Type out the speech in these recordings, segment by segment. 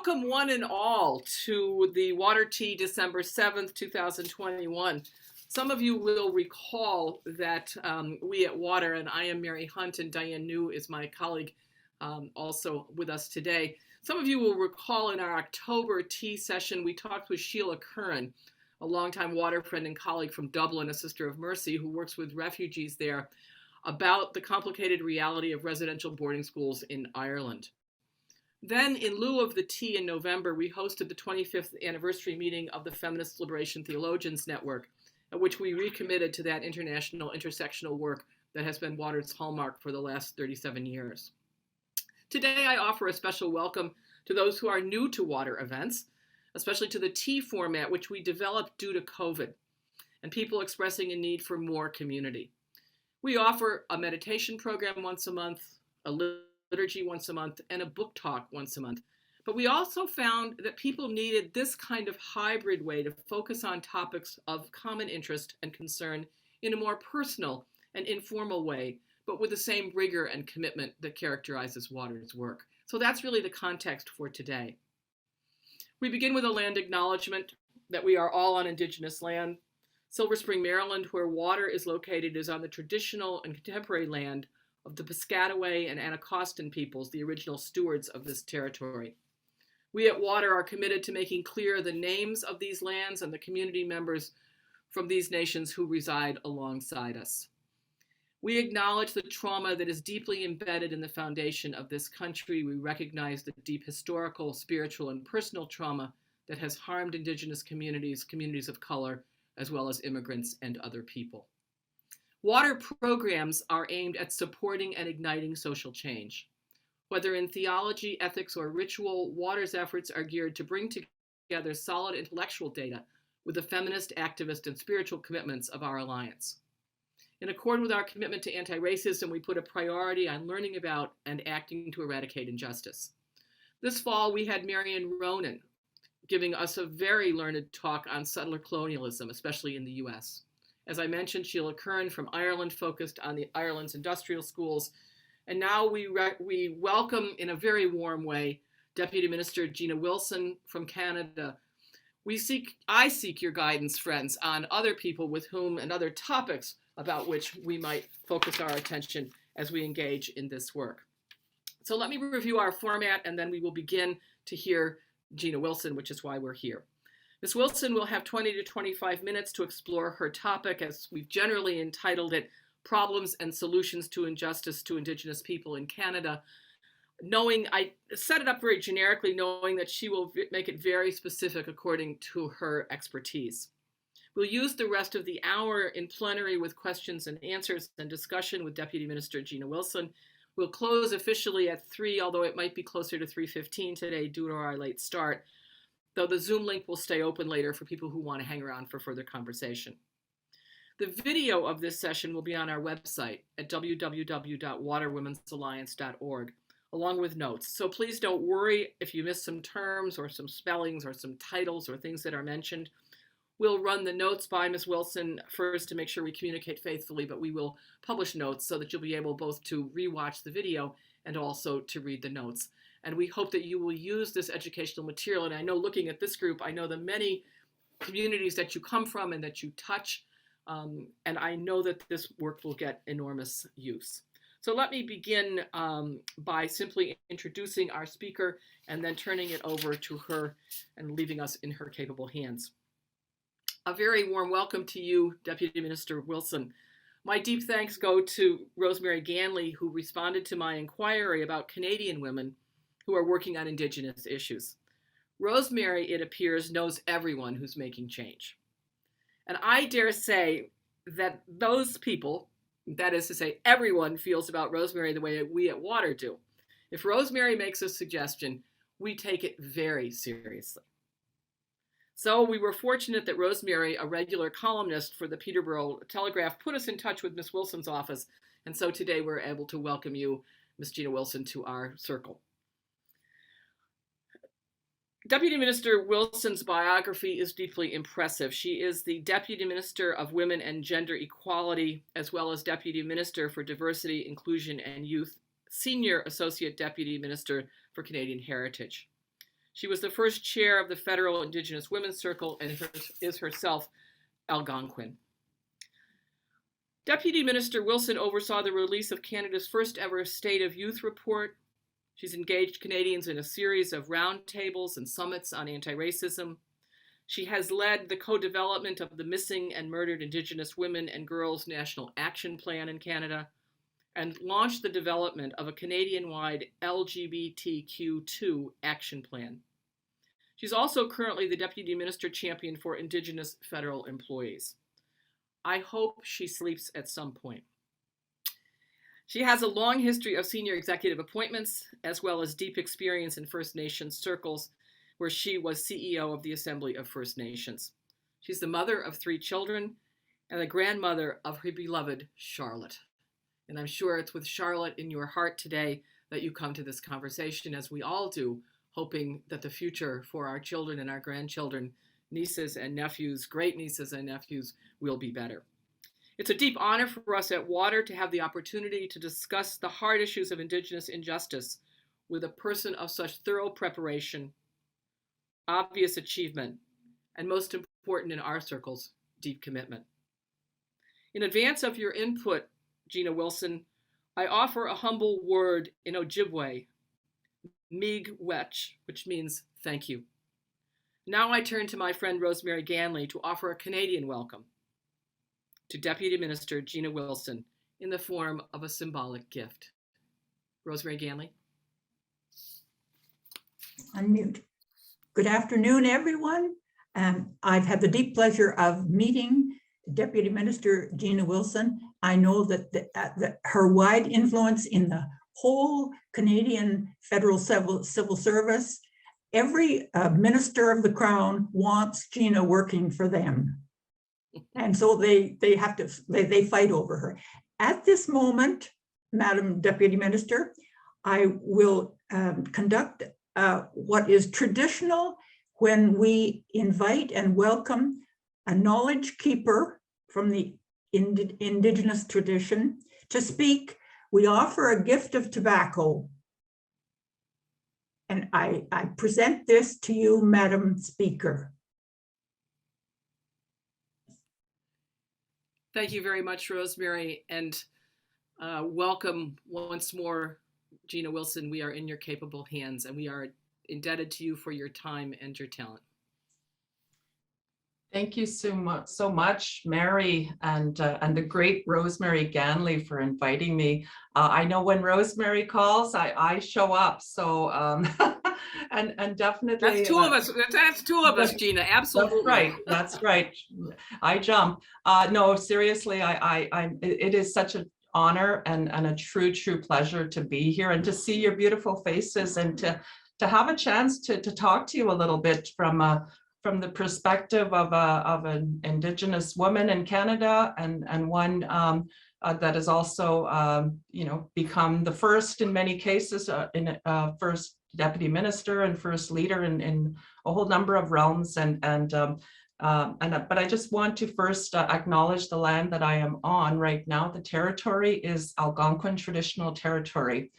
Welcome one and all to the WATERtea December 7th, 2021. Some of you will recall that we at Water, and I am Mary Hunt and Diane New is my colleague also with us today. Some of you will recall in our October tea session, we talked with Sheila Curran, a longtime water friend and colleague from Dublin, a sister of Mercy who works with refugees there, about the complicated reality of residential boarding schools in Ireland. Then, in lieu of the tea in November, we hosted the 25th anniversary meeting of the Feminist Liberation Theologians Network, at which we recommitted to that international intersectional work that has been Water's hallmark for the last 37 years. Today, I offer a special welcome to those who are new to Water events, especially to the tea format, which we developed due to COVID, and people expressing a need for more community. We offer a meditation program once a month, a liturgy once a month, and a book talk once a month. But we also found that people needed this kind of hybrid way to focus on topics of common interest and concern in a more personal and informal way, but with the same rigor and commitment that characterizes Water's work. So that's really the context for today. We begin with a land acknowledgement that we are all on Indigenous land. Silver Spring, Maryland, where Water is located, is on the traditional and contemporary land of the Piscataway and Anacostan peoples, the original stewards of this territory. We at Water are committed to making clear the names of these lands and the community members from these nations who reside alongside us. We acknowledge the trauma that is deeply embedded in the foundation of this country. We recognize the deep historical, spiritual, and personal trauma that has harmed Indigenous communities, communities of color, as well as immigrants and other people. Water programs are aimed at supporting and igniting social change. Whether in theology, ethics, or ritual, Water's efforts are geared to bring together solid intellectual data with the feminist, activist, and spiritual commitments of our alliance. In accord with our commitment to anti-racism, we put a priority on learning about and acting to eradicate injustice. This fall, we had Marion Ronan giving us a very learned talk on settler colonialism, especially in the US. As I mentioned, Sheila Curran from Ireland focused on the Ireland's industrial schools. And now we welcome in a very warm way Deputy Minister Gina Wilson from Canada. I seek your guidance, friends, on other people with whom and other topics about which we might focus our attention as we engage in this work. So let me review our format, and then we will begin to hear Gina Wilson, which is why we're here. Ms. Wilson will have 20 to 25 minutes to explore her topic, as we've generally entitled it, Problems and Solutions to Injustice to Indigenous People in Canada. I set it up very generically, knowing that she will make it very specific according to her expertise. We'll use the rest of the hour in plenary with questions and answers and discussion with Deputy Minister Gina Wilson. We'll close officially at 3, although it might be closer to 3:15 today due to our late start, though the Zoom link will stay open later for people who want to hang around for further conversation. The video of this session will be on our website at www.waterwomensalliance.org, along with notes. So please don't worry if you miss some terms or some spellings or some titles or things that are mentioned. We'll run the notes by Ms. Wilson first to make sure we communicate faithfully, but we will publish notes so that you'll be able both to rewatch the video and also to read the notes. And we hope that you will use this educational material. And I know, looking at this group, I know the many communities that you come from and that you touch, and I know that this work will get enormous use. So let me begin by simply introducing our speaker and then turning it over to her and leaving us in her capable hands. A very warm welcome to you, Deputy Minister Wilson. My deep thanks go to Rosemary Ganley, who responded to my inquiry about Canadian women who are working on Indigenous issues. Rosemary, it appears, knows everyone who's making change. And I dare say that those people, that is to say, everyone, feels about Rosemary the way we at Water do. If Rosemary makes a suggestion, we take it very seriously. So we were fortunate that Rosemary, a regular columnist for the Peterborough Telegraph, put us in touch with Ms. Wilson's office. And so today we're able to welcome you, Ms. Gina Wilson, to our circle. Deputy Minister Wilson's biography is deeply impressive. She is the Deputy Minister of Women and Gender Equality, as well as Deputy Minister for Diversity, Inclusion and Youth, Senior Associate Deputy Minister for Canadian Heritage. She was the first chair of the Federal Indigenous Women's Circle and is herself Algonquin. Deputy Minister Wilson oversaw the release of Canada's first ever State of Youth report. She's engaged Canadians in a series of roundtables and summits on anti-racism. She has led the co-development of the Missing and Murdered Indigenous Women and Girls National Action Plan in Canada, and launched the development of a Canadian-wide LGBTQ2 action plan. She's also currently the Deputy Minister Champion for Indigenous federal employees. I hope she sleeps at some point. She has a long history of senior executive appointments, as well as deep experience in First Nations circles, where she was CEO of the Assembly of First Nations. She's the mother of 3 children and the grandmother of her beloved Charlotte. And I'm sure it's with Charlotte in your heart today that you come to this conversation, as we all do, hoping that the future for our children and our grandchildren, nieces and nephews, great nieces and nephews, will be better. It's a deep honor for us at WATER to have the opportunity to discuss the hard issues of Indigenous injustice with a person of such thorough preparation, obvious achievement, and most important in our circles, deep commitment. In advance of your input, Gina Wilson, I offer a humble word in Ojibwe, miigwech, which means thank you. Now I turn to my friend Rosemary Ganley to offer a Canadian welcome to Deputy Minister Gina Wilson in the form of a symbolic gift. Rosemary Ganley. Unmute. Good afternoon, everyone. I've had the deep pleasure of meeting Deputy Minister Gina Wilson. I know that her wide influence in the whole Canadian federal civil service, every minister of the Crown wants Gina working for them. And so they fight over her. At this moment, Madam Deputy Minister, I will conduct what is traditional when we invite and welcome a knowledge keeper from the Indigenous tradition to speak. We offer a gift of tobacco. And I present this to you, Madam Speaker. Thank you very much, Rosemary, and welcome once more, Gina Wilson. We are in your capable hands, and we are indebted to you for your time and your talent. Thank you so much, Mary, and the great Rosemary Ganley for inviting me. I know when Rosemary calls, I show up. So and definitely that's two of us. That's 2 of us, Gina. Absolutely. That's right. I jump. No, seriously, it is such an honor and a true pleasure to be here and to see your beautiful faces and to have a chance to talk to you a little bit from the perspective of an Indigenous woman in Canada and one that has also, become the first in many cases, first deputy minister and first leader in a whole number of realms. But I just want to first acknowledge the land that I am on right now. The territory is Algonquin traditional territory.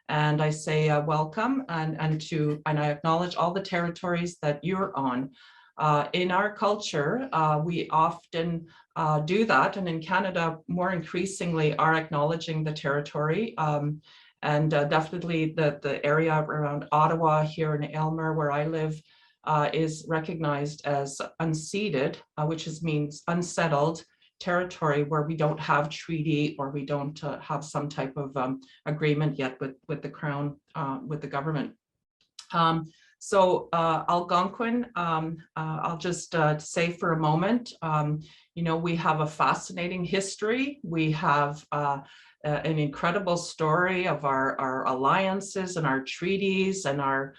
And I say welcome and I acknowledge all the territories that you're on. In our culture, we often do that, and in Canada, more increasingly are acknowledging the territory. And definitely the area around Ottawa here in Aylmer, where I live, is recognized as unceded, which means unsettled territory where we don't have treaty or we don't have some type of agreement yet with the Crown, with the government. So Algonquin, I'll just say for a moment, we have a fascinating history. We have an incredible story of our alliances and our treaties and our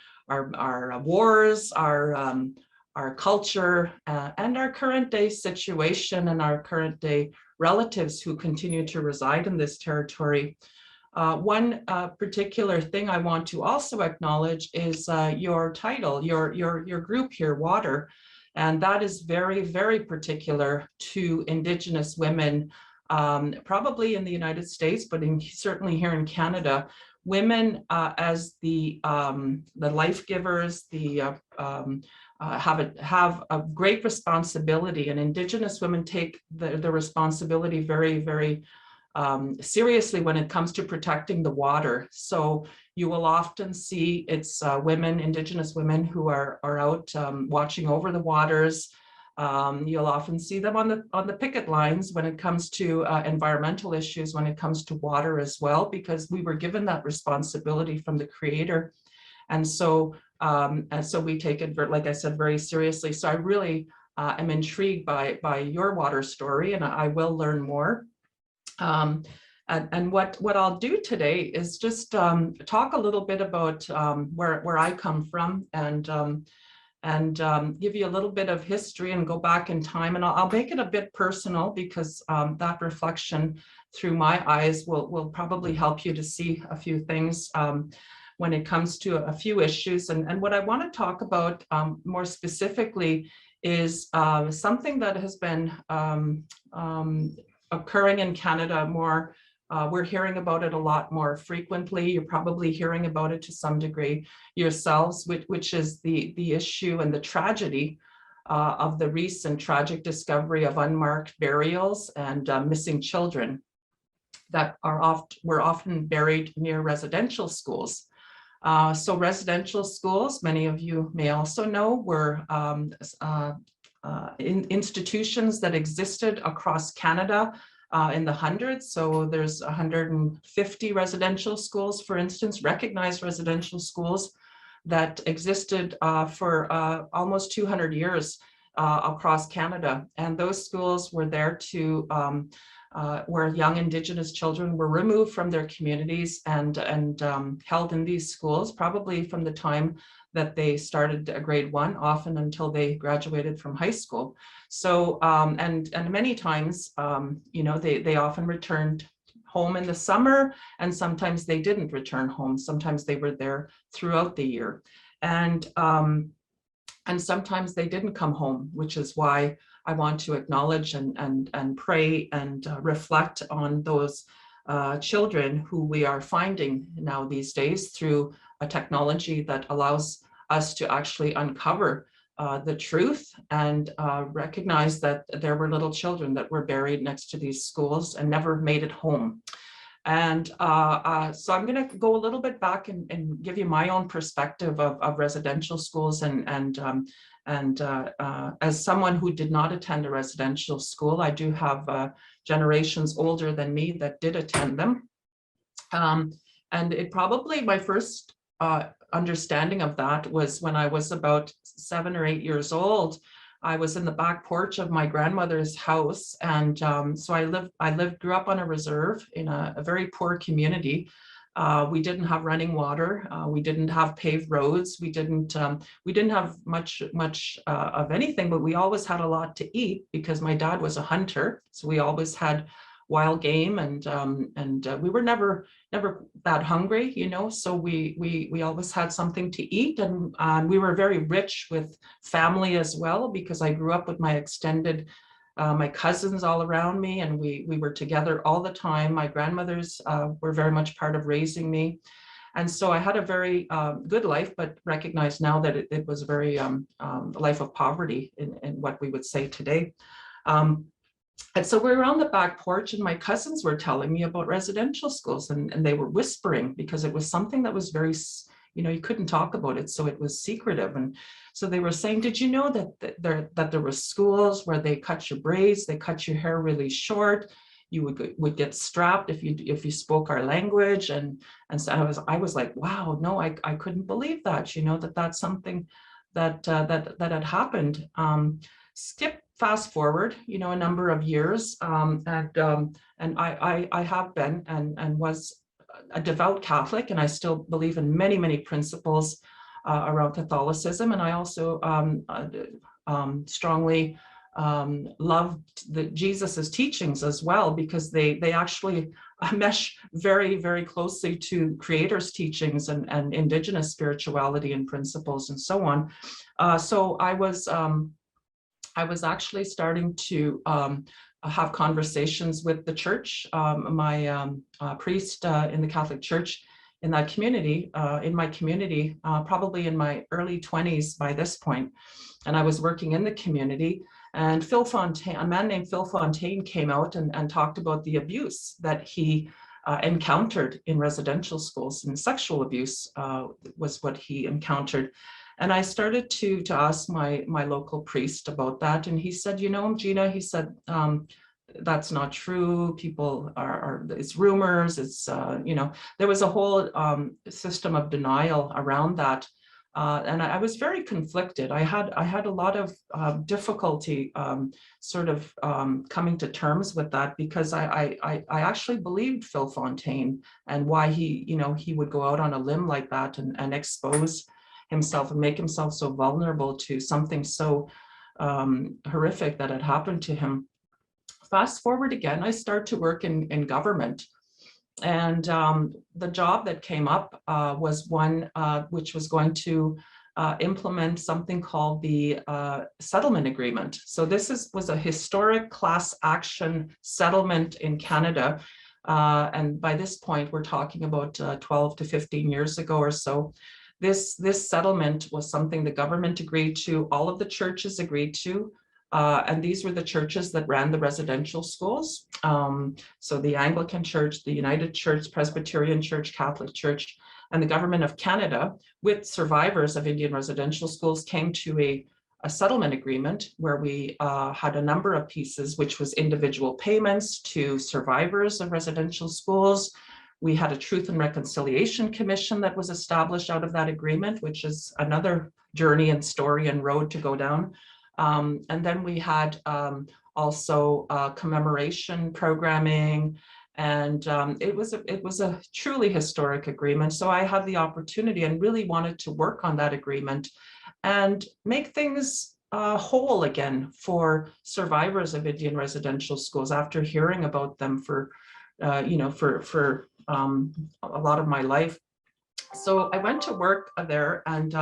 wars, our culture, and our current day situation and our current day relatives who continue to reside in this territory. One particular thing I want to also acknowledge is your title, your group here, WATER, and that is very, very particular to Indigenous women, probably in the United States, but certainly here in Canada. women as the life givers, have a great responsibility, and Indigenous women take the responsibility very, very seriously when it comes to protecting the water. So you will often see it's women, Indigenous women, who are out watching over the waters. You'll often see them on the picket lines when it comes to environmental issues, when it comes to water as well, because we were given that responsibility from the Creator. And so we take it, like I said, very seriously. So I really am intrigued by your water story, and I will learn more. And what I'll do today is just talk a little bit about where I come from, and give you a little bit of history and go back in time. And I'll make it a bit personal, because that reflection through my eyes will probably help you to see a few things when it comes to a few issues. And what I want to talk about more specifically is something that has been occurring in Canada more. We're hearing about it a lot more frequently. You're probably hearing about it to some degree yourselves, which is the issue and the tragedy of the recent tragic discovery of unmarked burials and missing children that were often buried near residential schools. So residential schools, many of you may also know, were institutions that existed across Canada in the hundreds. So there's 150 residential schools, for instance, recognized residential schools that existed for almost 200 years across Canada. And those schools were there to where young Indigenous children were removed from their communities and held in these schools, probably from the time that they started grade 1, often until they graduated from high school. So, and many times, they often returned home in the summer, and sometimes they didn't return home. Sometimes they were there throughout the year. And sometimes they didn't come home, which is why I want to acknowledge and pray and reflect on those children who we are finding now these days through a technology that allows us to actually uncover the truth and recognize that there were little children that were buried next to these schools and never made it home. And so I'm going to go a little bit back and give you my own perspective of residential schools, and as someone who did not attend a residential school, I do have generations older than me that did attend them. And it probably, my first understanding of that was when I was about 7 or 8 years old. I was in the back porch of my grandmother's house, and so I grew up on a reserve in a very poor community. We didn't have running water. We didn't have paved roads. We didn't have much of anything, but we always had a lot to eat because my dad was a hunter. So we always had wild game, and we were never that hungry, so we always had something to eat. And we were very rich with family as well, because I grew up with my extended my cousins all around me, and we were together all the time. My grandmothers were very much part of raising me. And so I had a very good life, but recognize now that it was a very life of poverty in what we would say today. And so we were on the back porch, and my cousins were telling me about residential schools, and they were whispering because it was something that was very, you couldn't talk about it. So it was secretive. And so they were saying, did you know that there were schools where they cut your braids, they cut your hair really short, you would get strapped if you spoke our language. And so I was like, wow, no, I couldn't believe that, that's something that had happened. Skip fast forward, a number of years, and I have been and was a devout Catholic, and I still believe in many, many principles around Catholicism. And I also strongly loved Jesus's teachings as well, because they actually mesh very, very closely to Creator's teachings and Indigenous spirituality and principles and so on. So I was actually starting to have conversations with the church. My priest in the Catholic Church, in that community, in my community, probably in my early 20s by this point. And I was working in the community, and Phil Fontaine, a man named Phil Fontaine, came out and talked about the abuse that he encountered in residential schools, and sexual abuse was what he encountered. And I started to ask my local priest about that. And he said, you know, Gina, he said, that's not true. People it's rumors. It's, you know, there was a whole system of denial around that. And I was very conflicted. I had a lot of difficulty sort of coming to terms with that, because I actually believed Phil Fontaine and why he, you know, he would go out on a limb like that and expose himself and make himself so vulnerable to something so horrific that had happened to him. Fast forward again, I start to work in government. And the job that came up was one which was going to implement something called the settlement agreement. So this was a historic class action settlement in Canada. And by this point, we're talking about 12 to 15 years ago or so. This settlement was something the government agreed to, all of the churches agreed to. And these were the churches that ran the residential schools. So the Anglican Church, the United Church, Presbyterian Church, Catholic Church, and the government of Canada, with survivors of Indian residential schools, came to a settlement agreement where we had a number of pieces, which was individual payments to survivors of residential schools. We had a Truth and Reconciliation Commission that was established out of that agreement, which is another journey and story and road to go down. And then we had also commemoration programming, and it was a truly historic agreement. So I had the opportunity and really wanted to work on that agreement and make things whole again for survivors of Indian residential schools after hearing about them for you know, for a lot of my life. So I went to work there, and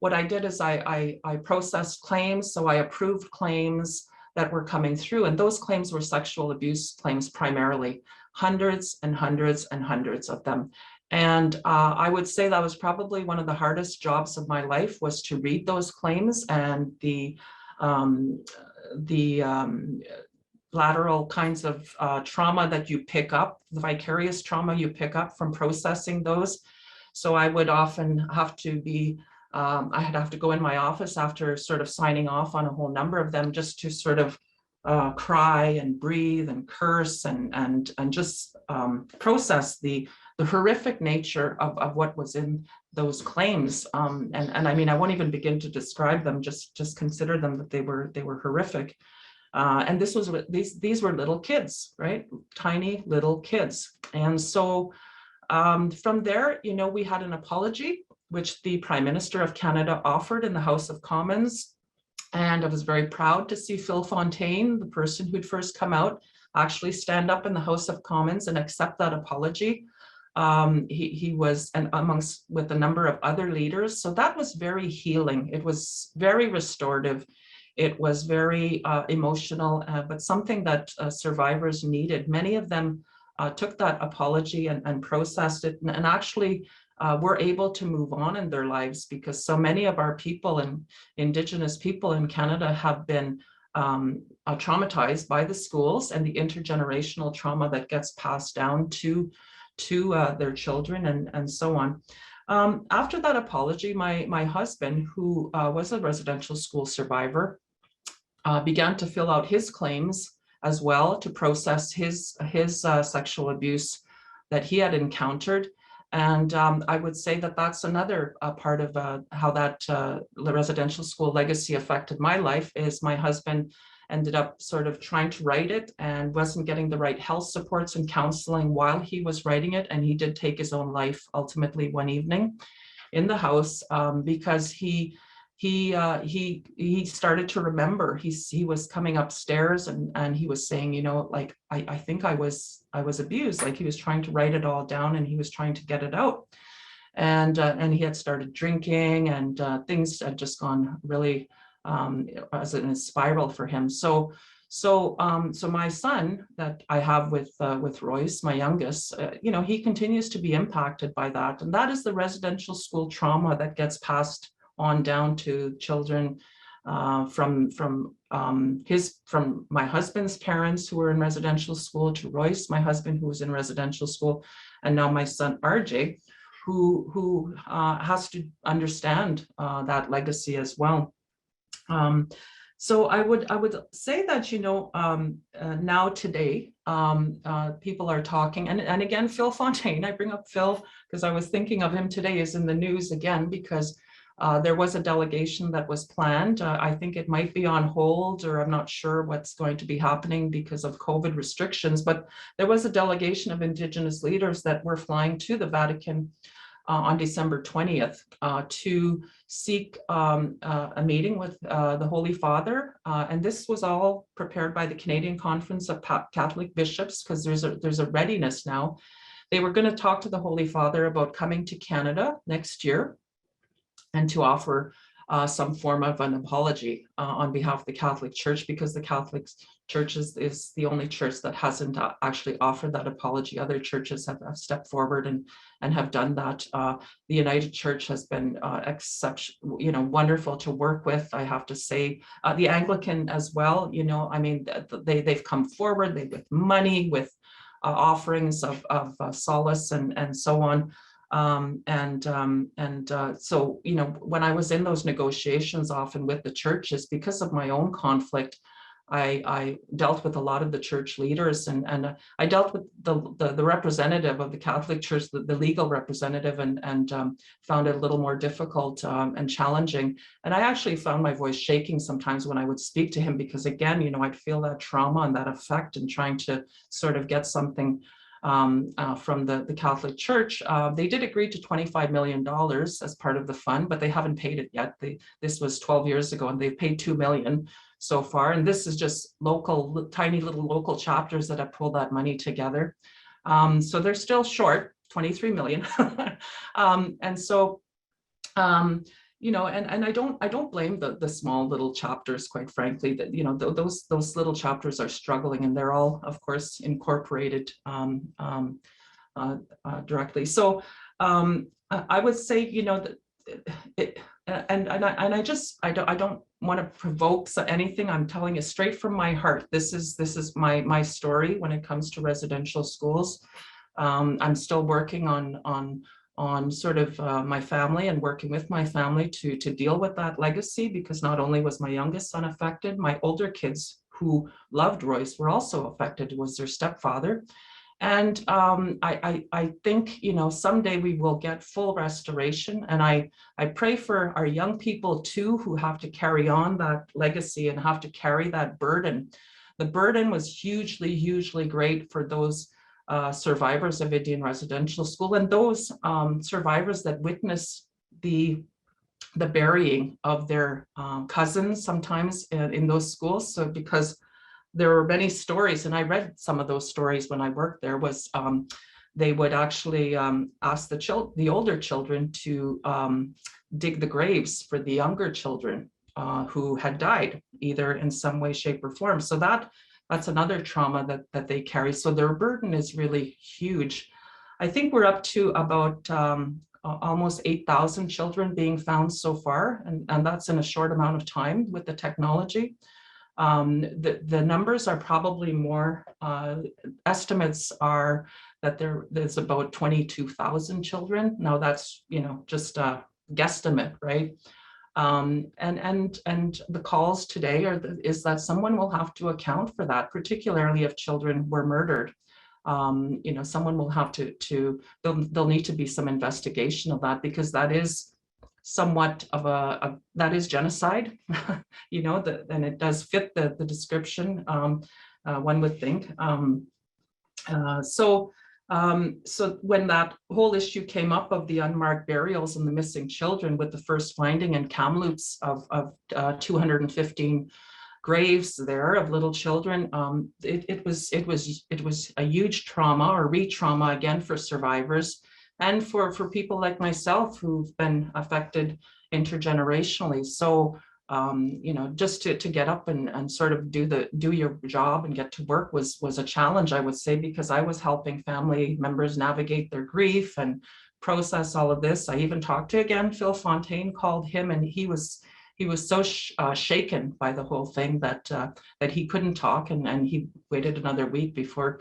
what I did is I processed claims. So I approved claims that were coming through, and those claims were sexual abuse claims primarily, hundreds and hundreds and hundreds of them. And I would say that was probably one of the hardest jobs of my life, was to read those claims and the lateral kinds of trauma that you pick up, the vicarious trauma you pick up from processing those. So I would often have to be, I'd have to go in my office after sort of signing off on a whole number of them, just to sort of cry and breathe and curse and just process the horrific nature of what was in those claims. And I mean, I won't even begin to describe them, just consider them that they were horrific. And these were little kids, right? Tiny little kids. And so from there, you know, we had an apology, which the Prime Minister of Canada offered in the House of Commons. And I was very proud to see Phil Fontaine, the person who'd first come out, actually stand up in the House of Commons and accept that apology. He was, and amongst with a number of other leaders. So that was very healing. It was very restorative. It was very emotional, but something that survivors needed. Many of them took that apology and processed it, and actually were able to move on in their lives, because so many of our people and Indigenous people in Canada have been traumatized by the schools and the intergenerational trauma that gets passed down to their children and so on. After that apology, my husband, who was a residential school survivor, began to fill out his claims as well to process his sexual abuse that he had encountered. And I would say that that's another part of how that residential school legacy affected my life, is my husband ended up sort of trying to write it and wasn't getting the right health supports and counseling while he was writing it. And he did take his own life ultimately one evening in the house, because he started to remember. He was coming upstairs and he was saying, you know, like, I think I was abused. Like, he was trying to write it all down and he was trying to get it out. And he had started drinking, and things had just gone really as in a spiral for him. So So, so my son that I have with Royce, my youngest, you know, he continues to be impacted by that, and that is the residential school trauma that gets passed on down to children from my husband's parents who were in residential school, to Royce, my husband, who was in residential school, and now my son RJ, who has to understand that legacy as well. So I would say that, you know, now today, people are talking, and again, Phil Fontaine, I bring up Phil because I was thinking of him today, is in the news again, because there was a delegation that was planned. I think it might be on hold, or I'm not sure what's going to be happening because of COVID restrictions, but there was a delegation of Indigenous leaders that were flying to the Vatican on December 20th to seek a meeting with the Holy Father. And this was all prepared by the Canadian Conference of Catholic Bishops, because there's a readiness now. They were going to talk to the Holy Father about coming to Canada next year and to offer some form of an apology on behalf of the Catholic Church, because the Catholic Church is the only church that hasn't actually offered that apology. Other churches have stepped forward and have done that. The United Church has been wonderful to work with, I have to say. The Anglican as well, you know, I mean, they've come forward, with money, with offerings of solace and so on. So, you know, when I was in those negotiations often with the churches, because of my own conflict, I dealt with a lot of the church leaders, and I dealt with the representative of the Catholic Church, the legal representative, and found it a little more difficult and challenging. And I actually found my voice shaking sometimes when I would speak to him, because again, you know, I'd feel that trauma and that effect, and trying to sort of get something from the Catholic Church. They did agree to $25 million as part of the fund, but they haven't paid it yet. This was 12 years ago, and they've paid $2 million so far. And this is just local, tiny little local chapters that have pulled that money together. So they're still short 23 million. And so, you know, and I don't blame the small little chapters, quite frankly, that, you know, those little chapters are struggling, and they're all, of course, incorporated directly. So I would say, you know, that I don't want to provoke anything. I'm telling you straight from my heart. This is my story when it comes to residential schools. I'm still working on sort of my family, and working with my family to deal with that legacy, because not only was my youngest son affected, my older kids who loved Royce were also affected. It was their stepfather. And I think, you know, someday we will get full restoration. And I pray for our young people too, who have to carry on that legacy and have to carry that burden. The burden was hugely, hugely great for those survivors of Indian residential school, and those survivors that witnessed the burying of their cousins sometimes in those schools. So because there were many stories, and I read some of those stories when I worked there, was they would actually ask the older children to dig the graves for the younger children who had died, either in some way, shape, or form. So that's another trauma that they carry. So their burden is really huge. I think we're up to about almost 8,000 children being found so far, and that's in a short amount of time with the technology. The numbers are probably more, estimates are that there's about 22,000 children. Now that's, you know, just a guesstimate, right? And the calls today is that someone will have to account for that, particularly if children were murdered. You know, someone will have there'll need to be some investigation of that, because that is somewhat of that is genocide, you know, and it does fit the description, one would think. So when that whole issue came up of the unmarked burials and the missing children, with the first finding in Kamloops of 215 graves there of little children, it was a huge trauma, or re-trauma again, for survivors, and for people like myself who've been affected intergenerationally. So You know, just to get up and sort of do your job and get to work was a challenge, I would say, because I was helping family members navigate their grief and process all of this. I even talked to, again, Phil Fontaine, called him, and he was so shaken by the whole thing that he couldn't talk, and he waited another week before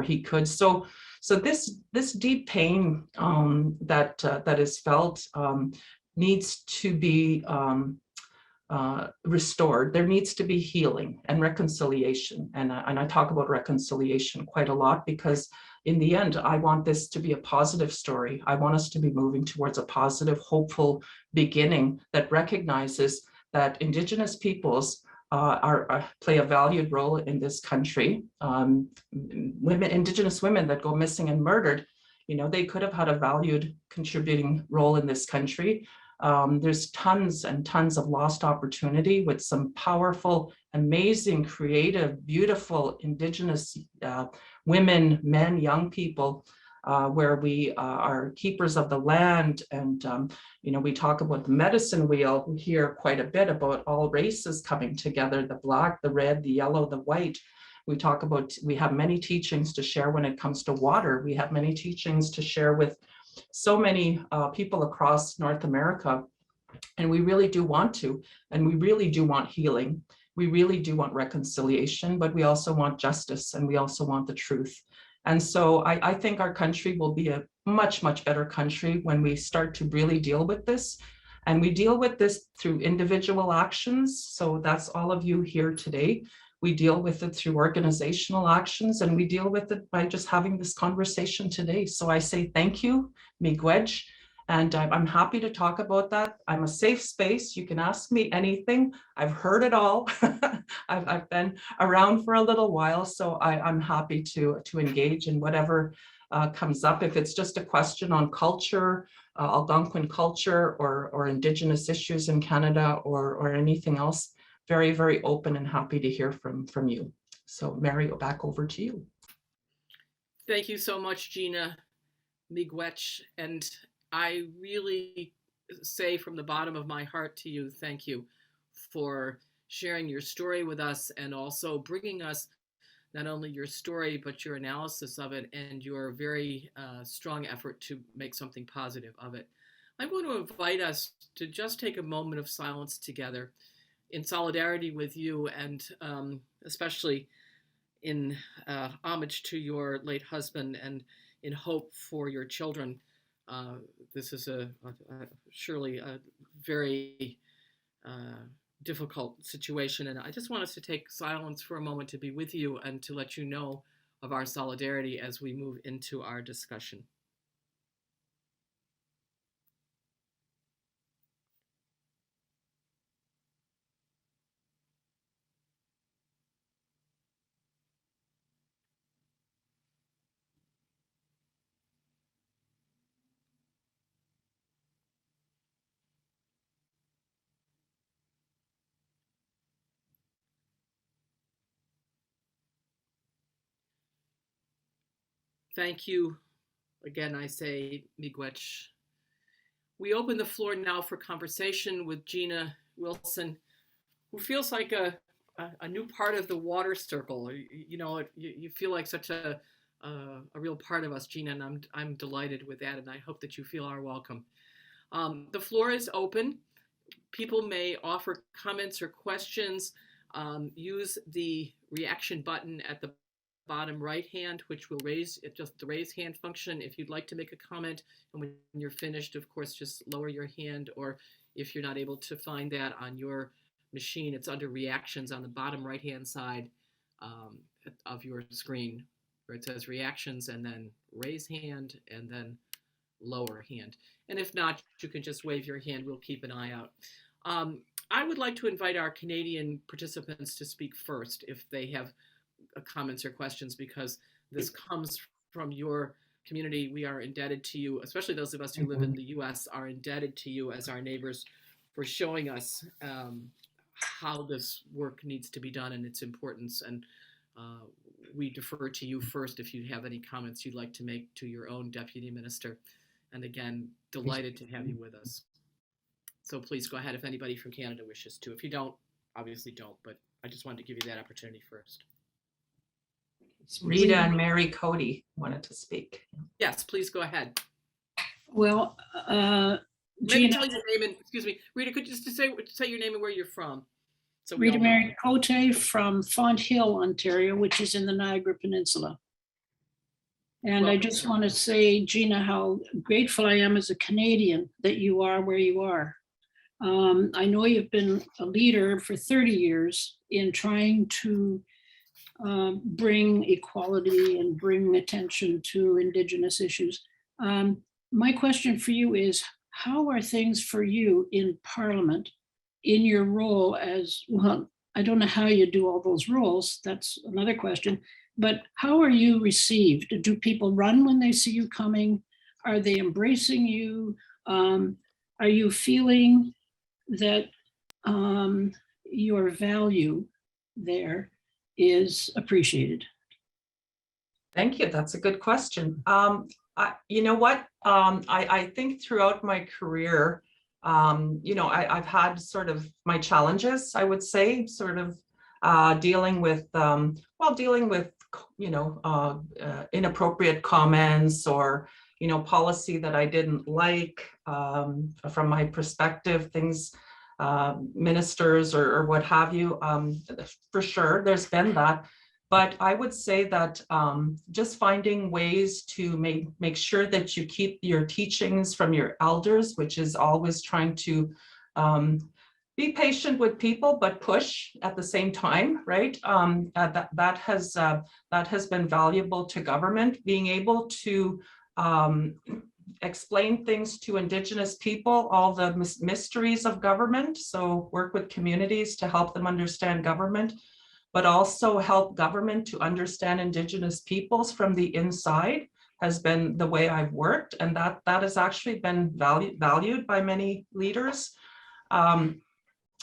he could. So this deep pain that is felt needs to be restored. There needs to be healing and reconciliation. And I talk about reconciliation quite a lot, because in the end, I want this to be a positive story. I want us to be moving towards a positive, hopeful beginning that recognizes that Indigenous peoples play a valued role in this country. Indigenous women that go missing and murdered, you know, they could have had a valued contributing role in this country. There's tons and tons of lost opportunity with some powerful, amazing, creative, beautiful Indigenous women, men, young people, where we are keepers of the land. And, you know, we talk about the medicine wheel. We hear quite a bit about all races coming together, the Black, the red, the yellow, the white. We talk about, we have many teachings to share when it comes to water. We have many teachings to share with so many people across North America, and we really do want to, and we really do want healing. We really do want reconciliation, but we also want justice, and we also want the truth. And so I think our country will be a much, much better country when we start to really deal with this. And we deal with this through individual actions. So that's all of you here today. We deal with it through organizational actions, and we deal with it by just having this conversation today. So I say thank you, miigwech, and I'm happy to talk about that. I'm a safe space. You can ask me anything. I've heard it all. I've been around for a little while, so I'm happy to engage in whatever comes up. If it's just a question on culture, Algonquin culture, or Indigenous issues in Canada, or anything else, very, very open and happy to hear from you. So Mary, back over to you. Thank you so much, Gina, miigwech. And I really say from the bottom of my heart to you, thank you for sharing your story with us, and also bringing us not only your story, but your analysis of it, and your very strong effort to make something positive of it. I'm going to invite us to just take a moment of silence together in solidarity with you, and especially in homage to your late husband, and in hope for your children. This is surely a very difficult situation, and I just want us to take silence for a moment to be with you and to let you know of our solidarity as we move into our discussion. Thank you. Again, I say miigwech. We open the floor now for conversation with Gina Wilson, who feels like a new part of the water circle. You know, you feel like such a real part of us, Gina, and I'm delighted with that, and I hope that you feel our welcome. The floor is open. People may offer comments or questions. Use the reaction button at the bottom right hand, which will raise just the raise hand function if you'd like to make a comment. And when you're finished, of course, just lower your hand, or if you're not able to find that on your machine, it's under reactions on the bottom right hand side of your screen, where it says reactions, and then raise hand, and then lower hand. And if not, you can just wave your hand. We'll keep an eye out. I would like to invite our Canadian participants to speak first if they have comments or questions, because this comes from your community. We are indebted to you, especially those of us who live in the US are indebted to you as our neighbors for showing us how this work needs to be done and its importance. And we defer to you first if you have any comments you'd like to make to your own deputy minister. And again, delighted to have you with us. So please go ahead if anybody from Canada wishes to. If you don't, obviously don't, but I just wanted to give you that opportunity first. Rita and Mary Cote wanted to speak. Yes, please go ahead. Well, Maybe Gina, tell your name and, excuse me, Rita, could you just say your name and where you're from? So we Rita all know. Mary Cote from Font Hill, Ontario, which is in the Niagara Peninsula. And I Welcome. just want to say, Gina, how grateful I am as a Canadian that you are where you are. I know you've been a leader for 30 years in trying to bring equality and bring attention to Indigenous issues. My question for you is, how are things for you in Parliament in your role as, well, I don't know how you do all those roles, that's another question, but how are you received? Do people run when they see you coming? Are they embracing you? Are you feeling that your value there is appreciated? Thank you. That's a good question. You know what? I think throughout my career, I've had sort of my challenges, I would say, sort of dealing with inappropriate comments or, policy that I didn't like from my perspective, things, ministers or what have you. For sure, there's been that. But I would say that just finding ways to make sure that you keep your teachings from your elders, which is always trying to be patient with people, but push at the same time, right? That has been valuable to government, being able to explain things to Indigenous people, all the mysteries of government. So work with communities to help them understand government, but also help government to understand Indigenous peoples from the inside has been the way I've worked. And that has actually been valued by many leaders.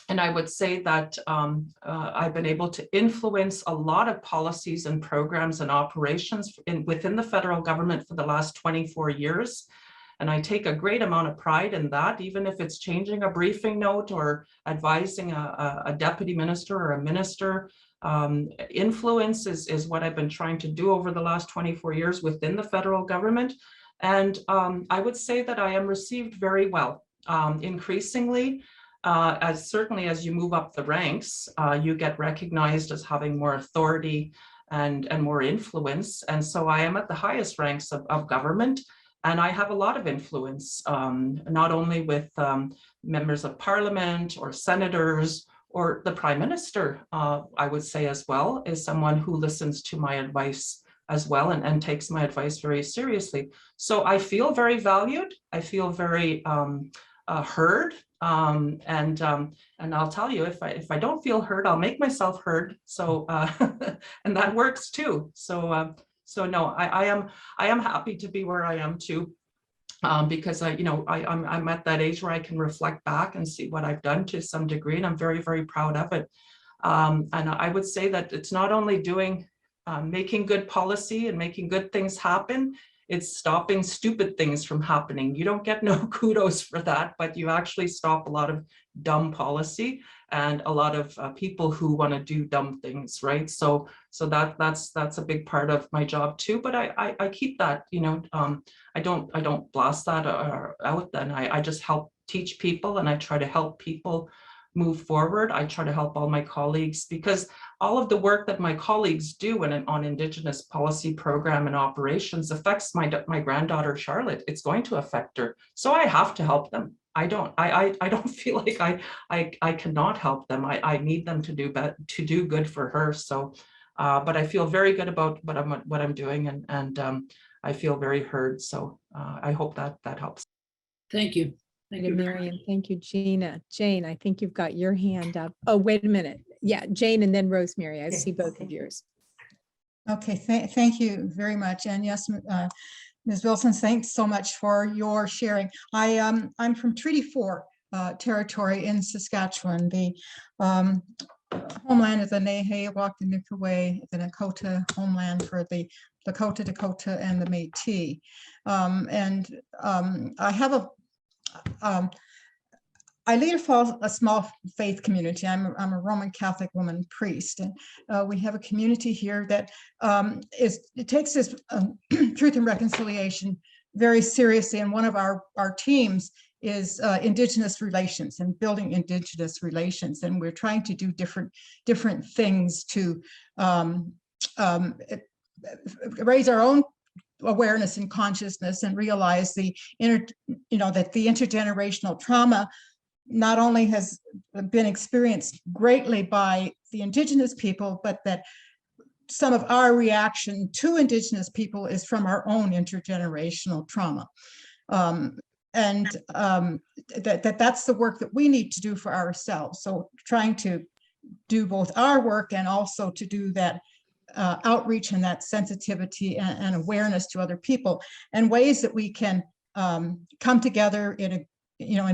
And I would say that I've been able to influence a lot of policies and programs and operations within the federal government for the last 24 years. And I take a great amount of pride in that, even if it's changing a briefing note or advising a deputy minister or a minister. Influence is what I've been trying to do over the last 24 years within the federal government. And I would say that I am received very well. Increasingly, certainly as you move up the ranks, you get recognized as having more authority and more influence. And so I am at the highest ranks of government. And I have a lot of influence, not only with members of parliament or senators, or the Prime Minister, I would say as well, is someone who listens to my advice as well and takes my advice very seriously. So I feel very valued. I feel very heard. And I'll tell you, if I don't feel heard, I'll make myself heard. So and that works too. So no, I am happy to be where I am too. Because I'm at that age where I can reflect back and see what I've done to some degree, and I'm very, very proud of it. And I would say that it's not only making good policy and making good things happen, it's stopping stupid things from happening. You don't get no kudos for that, but you actually stop a lot of dumb policy and a lot of people who want to do dumb things, right? So that's a big part of my job too. But I keep that, I don't blast that out. Then I just help teach people, and I try to help people move forward. I try to help all my colleagues, because all of the work that my colleagues do on Indigenous policy program and operations affects my granddaughter Charlotte. It's going to affect her, so I have to help them. I don't feel like I cannot help them. I need them to do good for her. So, but I feel very good about what I'm doing, and I feel very heard. So I hope that helps. Thank you. Thank you, Mary, and thank you, Gina. Jane, I think you've got your hand up. Oh, wait a minute. Yeah, Jane and then Rosemary. I see both of yours. Okay, thank you very much. And yes, Ms. Wilson, thanks so much for your sharing. I'm from Treaty 4 territory in Saskatchewan. The homeland of the Nehiyawak, the Nicoway, the Nakota homeland for the Lakota, Dakota, and the Métis. I have I lead a small faith community. I'm a Roman Catholic woman priest, and we have a community here that it takes this truth and reconciliation very seriously. And one of our teams is Indigenous relations and building Indigenous relations. And we're trying to do different things to raise our own awareness and consciousness and realize that the intergenerational trauma not only has been experienced greatly by the Indigenous people, but that some of our reaction to Indigenous people is from our own intergenerational trauma. That's the work that we need to do for ourselves. So trying to do both our work and also to do that outreach and that sensitivity and awareness to other people, and ways that we can come together in a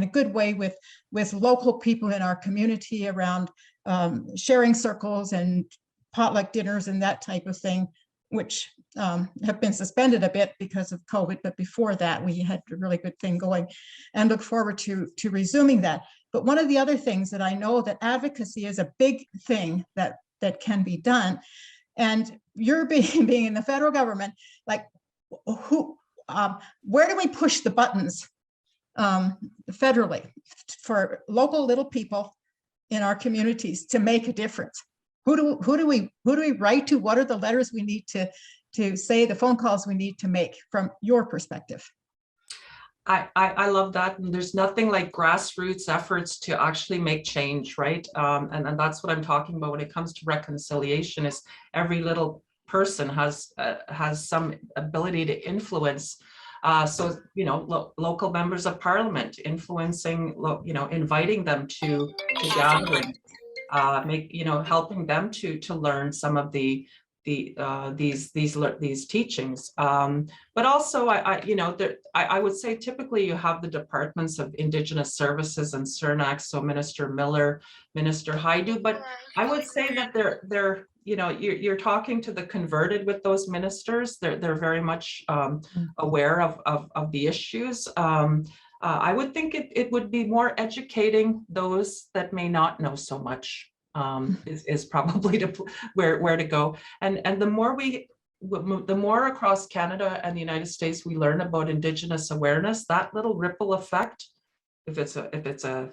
good way with local people in our community around sharing circles and potluck dinners and that type of thing, which have been suspended a bit because of COVID, but before that we had a really good thing going, and look forward to resuming that. But one of the other things that I know that advocacy is a big thing that can be done, and you're being in the federal government, like where do we push the buttons federally for local little people in our communities to make a difference? Who do we write to? What are the letters we need to say, the phone calls we need to make from your perspective? I love that. And there's nothing like grassroots efforts to actually make change, right? And that's what I'm talking about when it comes to reconciliation, is every little person has some ability to influence. So, local members of parliament influencing, inviting them to gathering, helping them to learn some of these teachings, but also I would say typically you have the departments of Indigenous Services and Cernac, so Minister Miller, Minister Haidu, but I would say that they're you're talking to the converted with those ministers. They're very much aware of the issues. I would think it would be more educating those that may not know so much. Is probably where to go, and the more across Canada and the United States we learn about Indigenous awareness, that little ripple effect, if it's a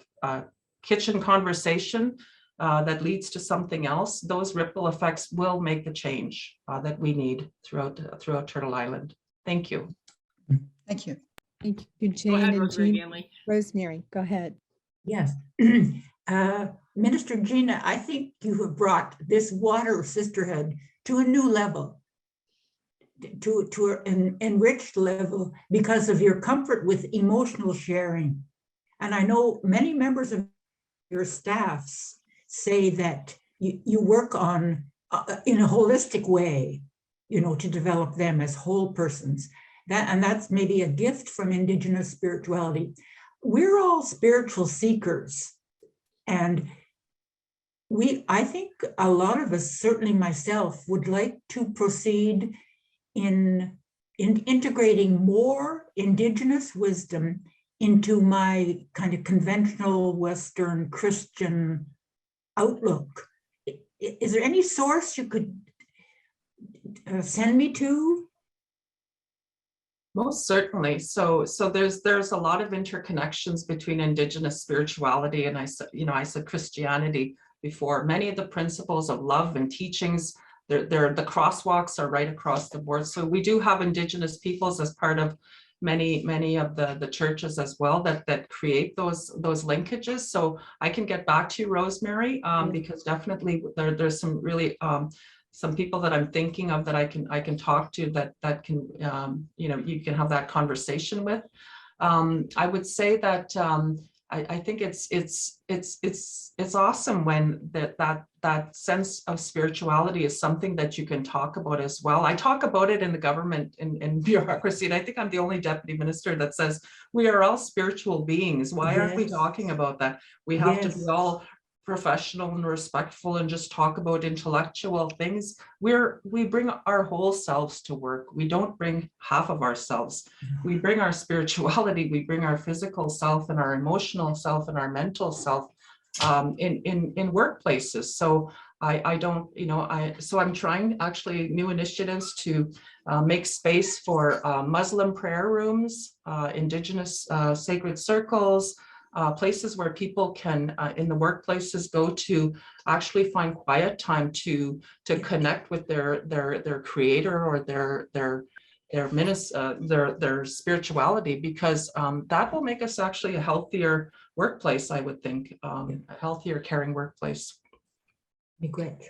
kitchen conversation that leads to something else, those ripple effects will make the change that we need throughout Turtle Island. Thank you. Thank you. Thank you, Jane. Go ahead, and Rosemary Jean. Ganley. Rosemary, go ahead. Yes. Minister Gina, I think you have brought this water sisterhood to a new level, to an enriched level, because of your comfort with emotional sharing. And I know many members of your staffs say that you work on in a holistic way, to develop them as whole persons. That's maybe a gift from Indigenous spirituality. We're all spiritual seekers, and I think a lot of us, certainly myself, would like to proceed in integrating more Indigenous wisdom into my kind of conventional Western Christian outlook. Is there any source you could send me to? Most certainly. So there's a lot of interconnections between Indigenous spirituality and I said Christianity before. Many of the principles of love and teachings, the crosswalks are right across the board. So we do have Indigenous peoples as part of many of the churches as well that create those linkages. So I can get back to you, Rosemary, because definitely there's some really some people that I'm thinking of that I can talk to that can you can have that conversation with. I would say that I think it's awesome when that sense of spirituality is something that you can talk about as well. I talk about it in the government in bureaucracy, and I think I'm the only deputy minister that says we are all spiritual beings. Why aren't we talking about that? We have to be all professional and respectful and just talk about intellectual things. We bring our whole selves to work. We don't bring half of ourselves. We bring our spirituality, we bring our physical self and our emotional self and our mental self in workplaces. So I don't, so I'm trying actually new initiatives to make space for Muslim prayer rooms, Indigenous sacred circles, places where people can, in the workplaces, go to actually find quiet time to connect with their creator or their spirituality, because that will make us actually a healthier workplace, I would think, a healthier, caring workplace. Miigwech.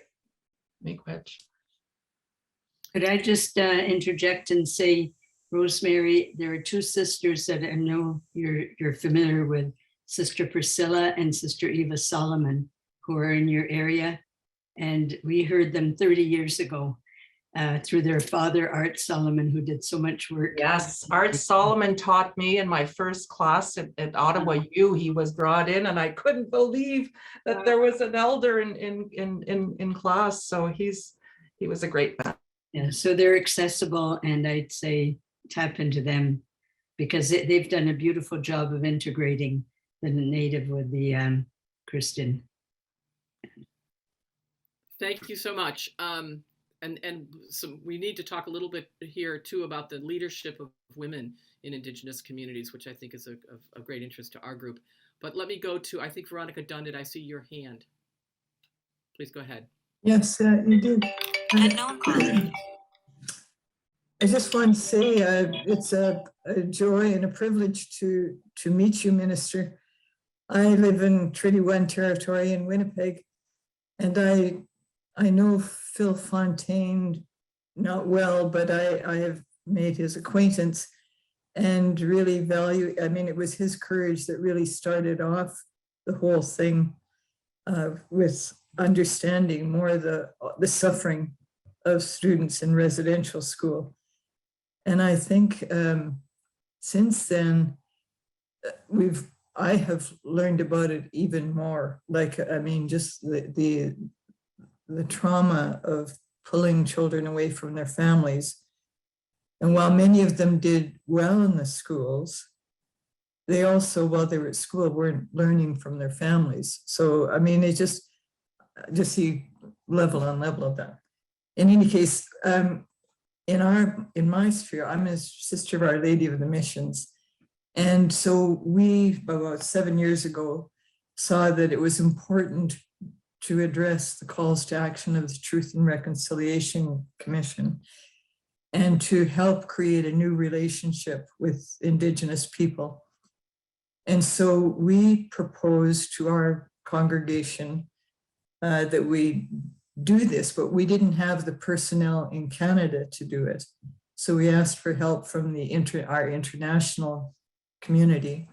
Could I just interject and say, Rosemary, there are two sisters that I know you're familiar with, Sister Priscilla and Sister Eva Solomon, who are in your area. And we heard them 30 years ago through their father, Art Solomon, who did so much work. Yes, Art Solomon taught me in my first class at Ottawa U. He was brought in, and I couldn't believe that there was an elder in class. So he was a great man. Yeah, so they're accessible, and I'd say tap into them, because they've done a beautiful job of integrating the native with the Christian. Thank you so much. And so we need to talk a little bit here too about the leadership of women in Indigenous communities, which I think is of great interest to our group. But let me go to, I think, Veronica Dunne, did I see your hand? Please go ahead. Yes, you did. I just want to say it's a joy and a privilege to meet you, Minister. I live in Treaty 1 territory in Winnipeg, and I know Phil Fontaine not well, but I have made his acquaintance and really value, I mean, it was his courage that really started off the whole thing with understanding more the suffering of students in residential school. And I think since then, I have learned about it even more. Like, I mean, just the trauma of pulling children away from their families. And while many of them did well in the schools, they also, while they were at school, weren't learning from their families. So, I mean, it just see level on level of that. In any case, in my sphere, I'm a sister of Our Lady of the Missions. And so we, about 7 years ago, saw that it was important to address the calls to action of the Truth and Reconciliation Commission and to help create a new relationship with Indigenous people. And so we proposed to our congregation that we do this, but we didn't have the personnel in Canada to do it. So we asked for help from our international community.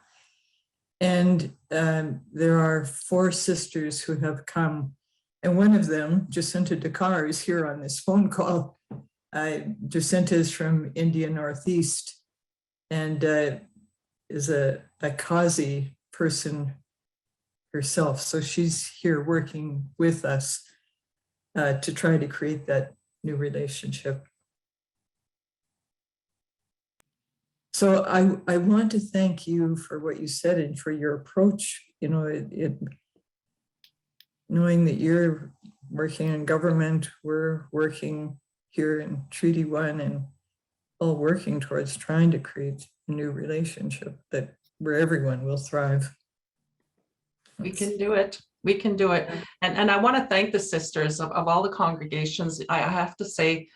And there are 4 sisters who have come. And one of them, Jacinta Dakar, is here on this phone call. Jacinta is from India Northeast and is a Kazi person herself. So she's here working with us to try to create that new relationship. So I want to thank you for what you said and for your approach. You know, knowing that you're working in government, we're working here in Treaty 1 and all working towards trying to create a new relationship where everyone will thrive. We can do it. We can do it. And I want to thank the sisters of all the congregations. I have to say,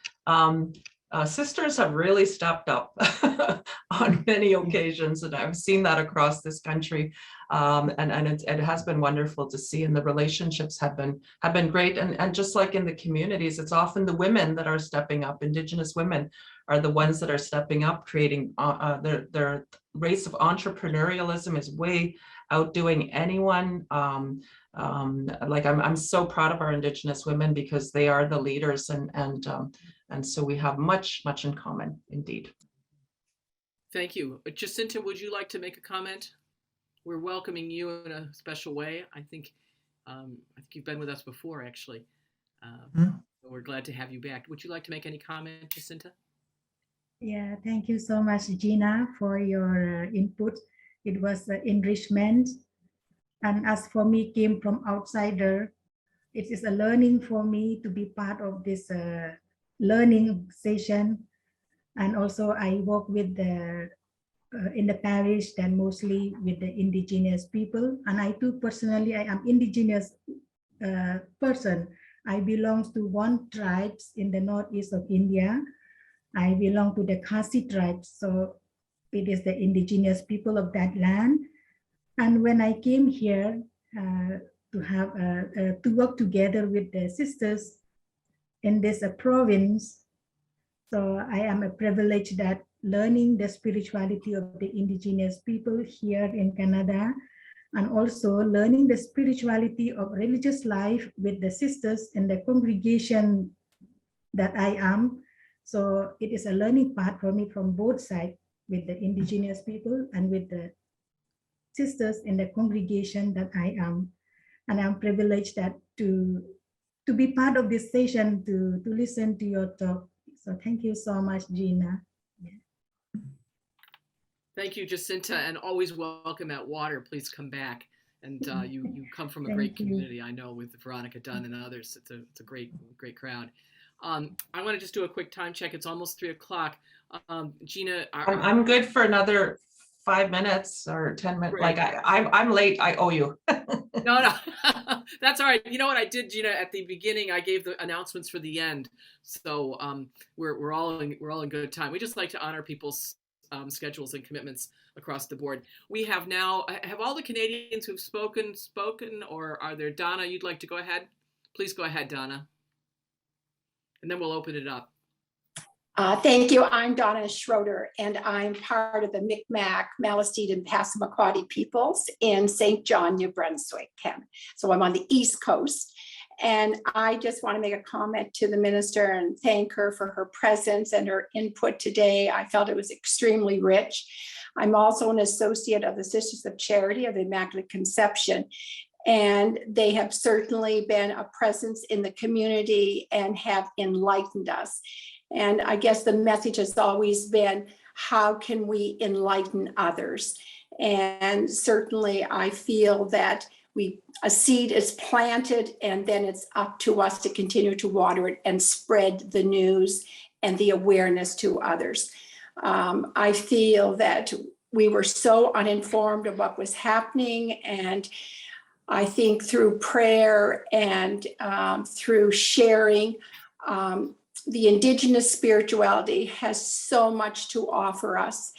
sisters have really stepped up on many occasions, and I've seen that across this country. And it has been wonderful to see, and the relationships have been great. And just like in the communities, it's often the women that are stepping up. Indigenous women are the ones that are stepping up, creating their race of entrepreneurialism is way outdoing anyone. Like I'm so proud of our Indigenous women because they are the leaders, and so we have much in common indeed. Thank you. Jacinta, would you like to make a comment? We're welcoming you in a special way. I think I think you've been with us before, actually. Hmm. We're glad to have you back. Would you like to make any comment, Jacinta? Yeah, thank you so much, Gina, for your input. It was enrichment. And as for me, came from outsider, it is a learning for me to be part of this learning session. And also I work with the in the parish, then mostly with the indigenous people. And I too personally, I am indigenous person. I belong to one tribes in the northeast of India. I belong to the Khasi tribe. So it is the indigenous people of that land. And when I came here to work together with the sisters in this province, so I am a privilege that learning the spirituality of the indigenous people here in Canada, and also learning the spirituality of religious life with the sisters in the congregation that I am. So it is a learning part for me from both sides, with the indigenous people and with the sisters in the congregation that I am. And I'm privileged that to be part of this session, to listen to your talk. So thank you so much, Gina. Thank you, Jacinta, and always welcome at Water. Please come back. And you come from a great Thank you. community, I know, with Veronica Dunne and others. It's a great crowd. I want to just do a quick time check. It's almost 3 o'clock. Gina, I'm good for another 5 minutes or 10 minutes. Great. Like I'm late. I owe you. No, that's all right. You know what I did, Gina? At the beginning, I gave the announcements for the end, so we're all in good time. We just like to honor people's schedules and commitments across the board. We have all the Canadians who've spoken, or are there? Donna, you'd like to go ahead? Please go ahead, Donna, and then we'll open it up. Thank you. I'm Donna Schroeter, and I'm part of the Micmac, Maliseet, and Passamaquoddy peoples in St. John, New Brunswick. So I'm on the East Coast. And I just want to make a comment to the minister and thank her for her presence and her input today. I felt it was extremely rich. I'm also an associate of the Sisters of Charity of the Immaculate Conception. And they have certainly been a presence in the community and have enlightened us. And I guess the message has always been, how can we enlighten others? And certainly I feel that a seed is planted, and then it's up to us to continue to water it and spread the news and the awareness to others. I feel that we were so uninformed of what was happening, and I think through prayer and through sharing, the Indigenous spirituality has so much to offer us.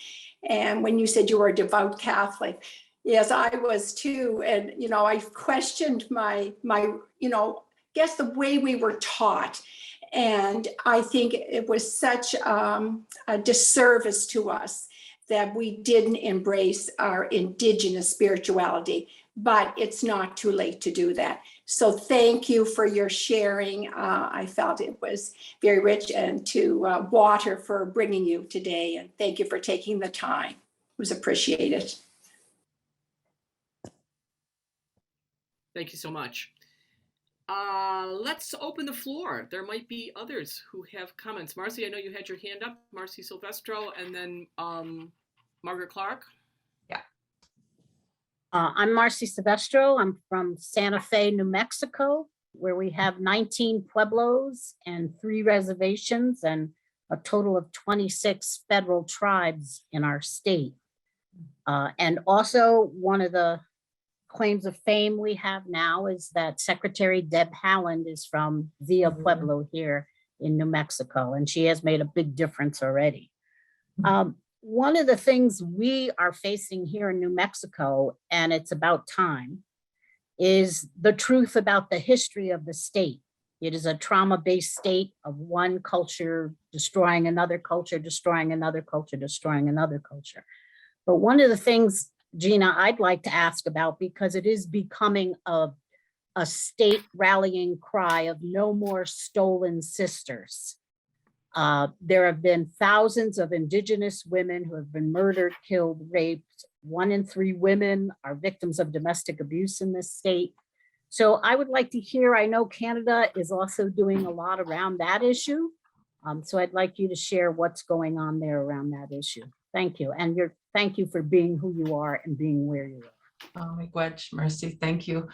And when you said you were a devout Catholic, yes, I was too. And, I questioned my guess the way we were taught. And I think it was such a disservice to us that we didn't embrace our Indigenous spirituality, but it's not too late to do that. So thank you for your sharing. I felt it was very rich, and to Water for bringing you today. And thank you for taking the time. It was appreciated. Thank you so much. Let's open the floor. There might be others who have comments. Marsie, I know you had your hand up. Marsie Silvestro, and then Margaret Clark. I'm Marsie Silvestro. I'm from Santa Fe, New Mexico, where we have 19 pueblos and 3 reservations and a total of 26 federal tribes in our state. And also one of the claims of fame we have now is that Secretary Deb Haaland is from Villa Pueblo here in New Mexico, and she has made a big difference already. One of the things we are facing here in New Mexico, and it's about time, is the truth about the history of the state. It is a trauma-based state of one culture destroying another culture, destroying another culture, destroying another culture. But one of the things, Gina, I'd like to ask about, because it is becoming a state rallying cry of no more stolen sisters. There have been thousands of Indigenous women who have been murdered, killed, raped. 1 in 3 women are victims of domestic abuse in this state. So I would like to hear, I know Canada is also doing a lot around that issue. So I'd like you to share what's going on there around that issue. Thank you. And thank you for being who you are and being where you are. Oh my God, Marcie, thank you.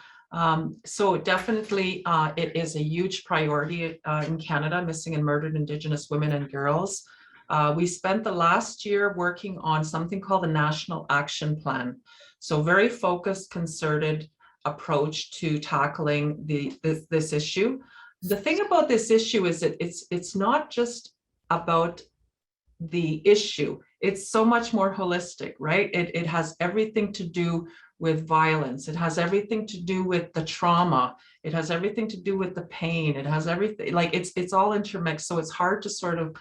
So definitely it is a huge priority in Canada, missing and murdered Indigenous women and girls. We spent the last year working on something called the National Action Plan. So very focused, concerted approach to tackling this issue. The thing about this issue is that it's not just about the issue. It's so much more holistic, right? It has everything to do with violence. It has everything to do with the trauma. It has everything to do with the pain. It has everything, like it's all intermixed. So it's hard to sort of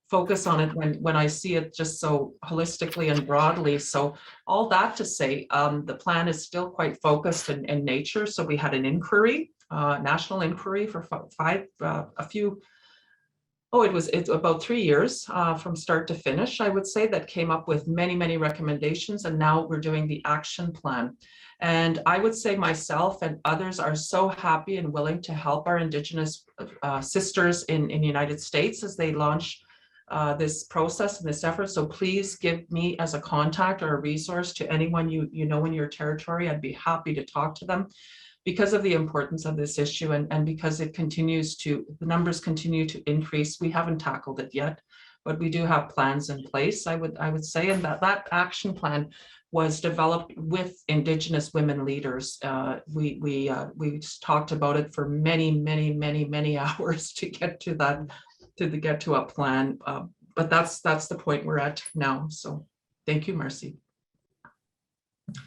focus on it when I see it just so holistically and broadly. So all that to say, the plan is still quite focused in nature. So we had an inquiry, national inquiry for it's about 3 years from start to finish, I would say, that came up with many, many recommendations. And now we're doing the action plan. And I would say myself and others are so happy and willing to help our Indigenous sisters in the United States as they launch this process and this effort. So please give me as a contact or a resource to anyone you know in your territory. I'd be happy to talk to them because of the importance of this issue and because the numbers continue to increase. We haven't tackled it yet, but we do have plans in place, I would say, and that action plan was developed with Indigenous women leaders. We talked about it for many hours to get to that, to get to a plan. But that's the point we're at now. So thank you, Marcie.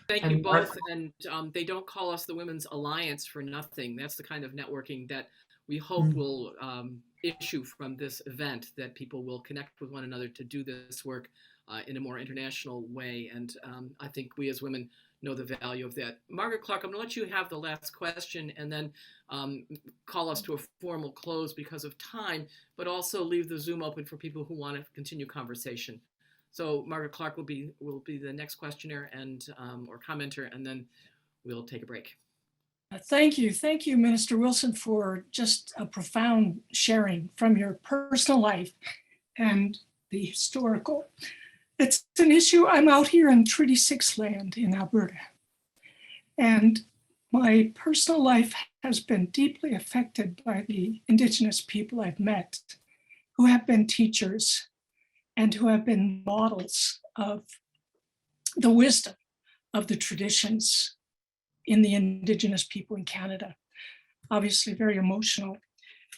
Thank you both. And they don't call us the Women's Alliance for nothing. That's the kind of networking that we hope will issue from this event, that people will connect with one another to do this work in a more international way. And I think we as women know the value of that. Margaret Clark, I'm going to let you have the last question and then call us to a formal close because of time, but also leave the Zoom open for people who want to continue conversation. So Margaret Clark will be the next questioner and or commenter, and then we'll take a break. Thank you, Minister Wilson, for just a profound sharing from your personal life and the historical. It's an issue. I'm out here in Treaty 6 land in Alberta, and my personal life has been deeply affected by the Indigenous people I've met who have been teachers and who have been models of the wisdom of the traditions in the Indigenous people in Canada. Obviously very emotional.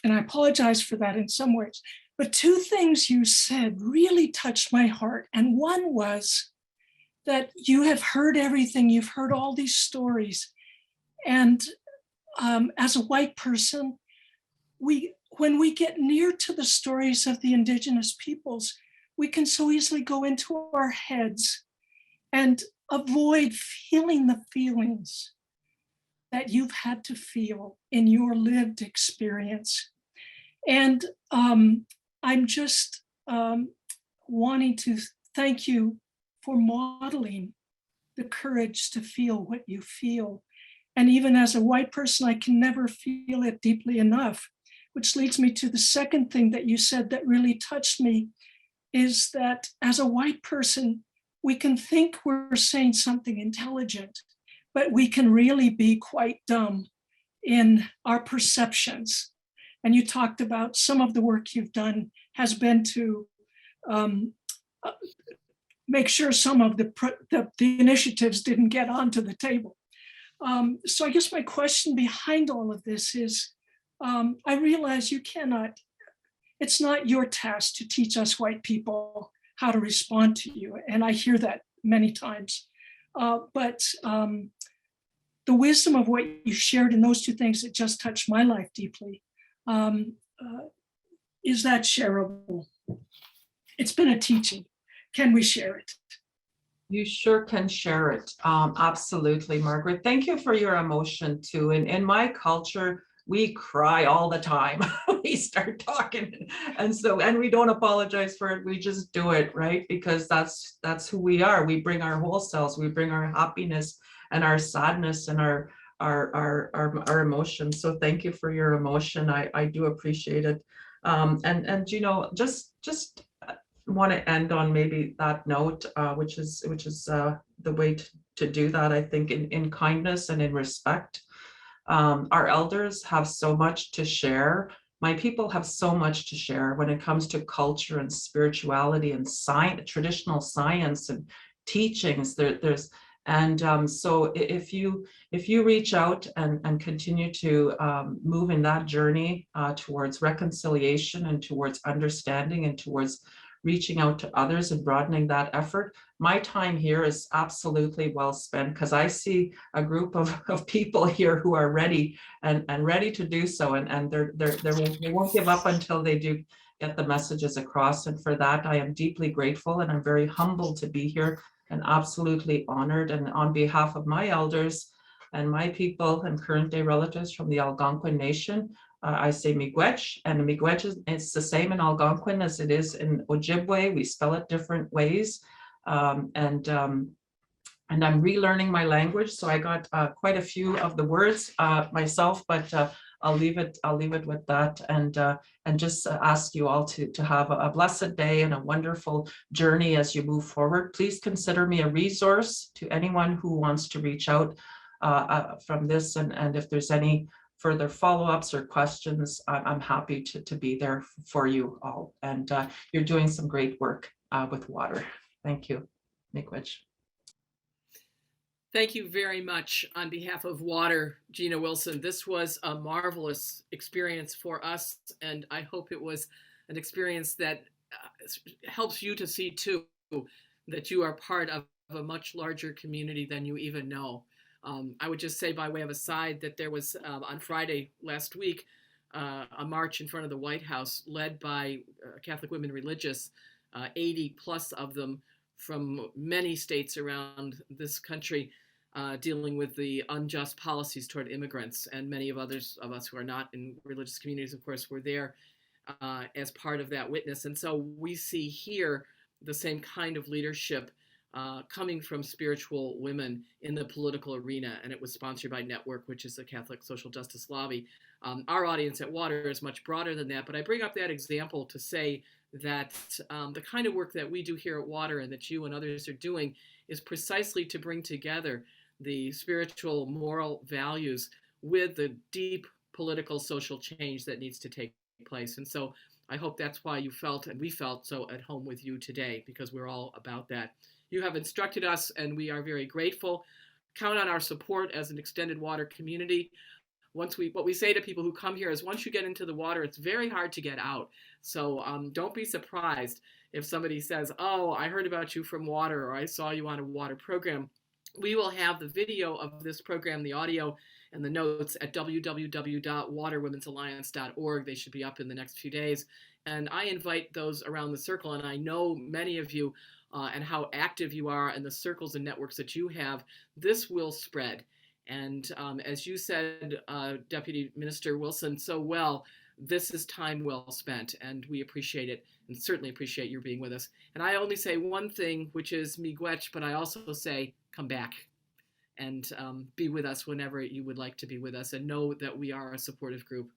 And I apologize for that in some ways. But two things you said really touched my heart. And one was that you have heard everything, you've heard all these stories. And as a white person, when we get near to the stories of the Indigenous peoples, we can so easily go into our heads and avoid feeling the feelings that you've had to feel in your lived experience. And I'm just wanting to thank you for modeling the courage to feel what you feel. And even as a white person, I can never feel it deeply enough, which leads me to the second thing that you said that really touched me, is that as a white person, we can think we're saying something intelligent, but we can really be quite dumb in our perceptions. And you talked about some of the work you've done has been to make sure some of the initiatives didn't get onto the table. So I guess my question behind all of this is, I realize you cannot, it's not your task to teach us white people how to respond to you. And I hear that many times. But the wisdom of what you shared in those two things that just touched my life deeply, is that shareable? It's been a teaching. Can we share it? You sure can share it. Absolutely, Margaret. Thank you for your emotion too. In my culture, we cry all the time. We start talking, and we don't apologize for it. We just do it, right? Because that's who we are. We bring our whole selves. We bring our happiness and our sadness and our our emotions. So thank you for your emotion. I do appreciate it. And just want to end on maybe that note, which is the way to do that, I think, in kindness and in respect. Our elders have so much to share. My people have so much to share when it comes to culture and spirituality and science, traditional science and teachings. So if you reach out and continue to move in that journey towards reconciliation and towards understanding and towards reaching out to others and broadening that effort, my time here is absolutely well spent, because I see a group of people here who are ready and ready to do so, and they won't give up until they do get the messages across. And for that, I am deeply grateful, and I'm very humbled to be here and absolutely honored. And on behalf of my elders and my people and current day relatives from the Algonquin Nation, I say miigwech, and miigwech is the same in Algonquin as it is in Ojibwe. We spell it different ways. And I'm relearning my language, so I got quite a few of the words myself, but I'll leave it with that, and just ask you all to have a blessed day and a wonderful journey as you move forward. Please consider me a resource to anyone who wants to reach out from this, and if there's any further follow-ups or questions, I'm happy to be there for you all. And you're doing some great work with water. Thank you. Miigwech. Thank you very much on behalf of Water, Gina Wilson. This was a marvelous experience for us, and I hope it was an experience that helps you to see too that you are part of a much larger community than you even know. I would just say, by way of aside, that there was on Friday last week a march in front of the White House led by Catholic Women Religious, 80 plus of them from many states around this country, dealing with the unjust policies toward immigrants. And many of others of us who are not in religious communities, of course, were there as part of that witness. And so we see here the same kind of leadership coming from spiritual women in the political arena, and it was sponsored by Network, which is a Catholic social justice lobby. Our audience at Water is much broader than that, but I bring up that example to say that the kind of work that we do here at Water and that you and others are doing is precisely to bring together the spiritual, moral values with the deep political, social change that needs to take place. And so I hope that's why you felt, and we felt, so at home with you today, because we're all about that. You have instructed us, and we are very grateful. Count on our support as an extended Water community. What we say to people who come here is, once you get into the water, it's very hard to get out. So don't be surprised if somebody says, oh, I heard about you from Water, or I saw you on a Water program. We will have the video of this program, the audio, and the notes at www.waterwomensalliance.org. They should be up in the next few days. And I invite those around the circle, and I know many of you and how active you are and the circles and networks that you have. This will spread. And as you said, Deputy Minister Wilson, so well, this is time well spent, and we appreciate it, and certainly appreciate your being with us. And I only say one thing, which is miigwech, but I also say come back and be with us whenever you would like to be with us, and know that we are a supportive group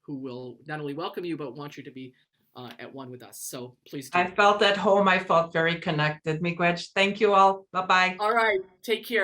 who will not only welcome you, but want you to be at one with us. So please do. I felt at home. I felt very connected. Miigwech. Thank you all. Bye-bye. All right. Take care.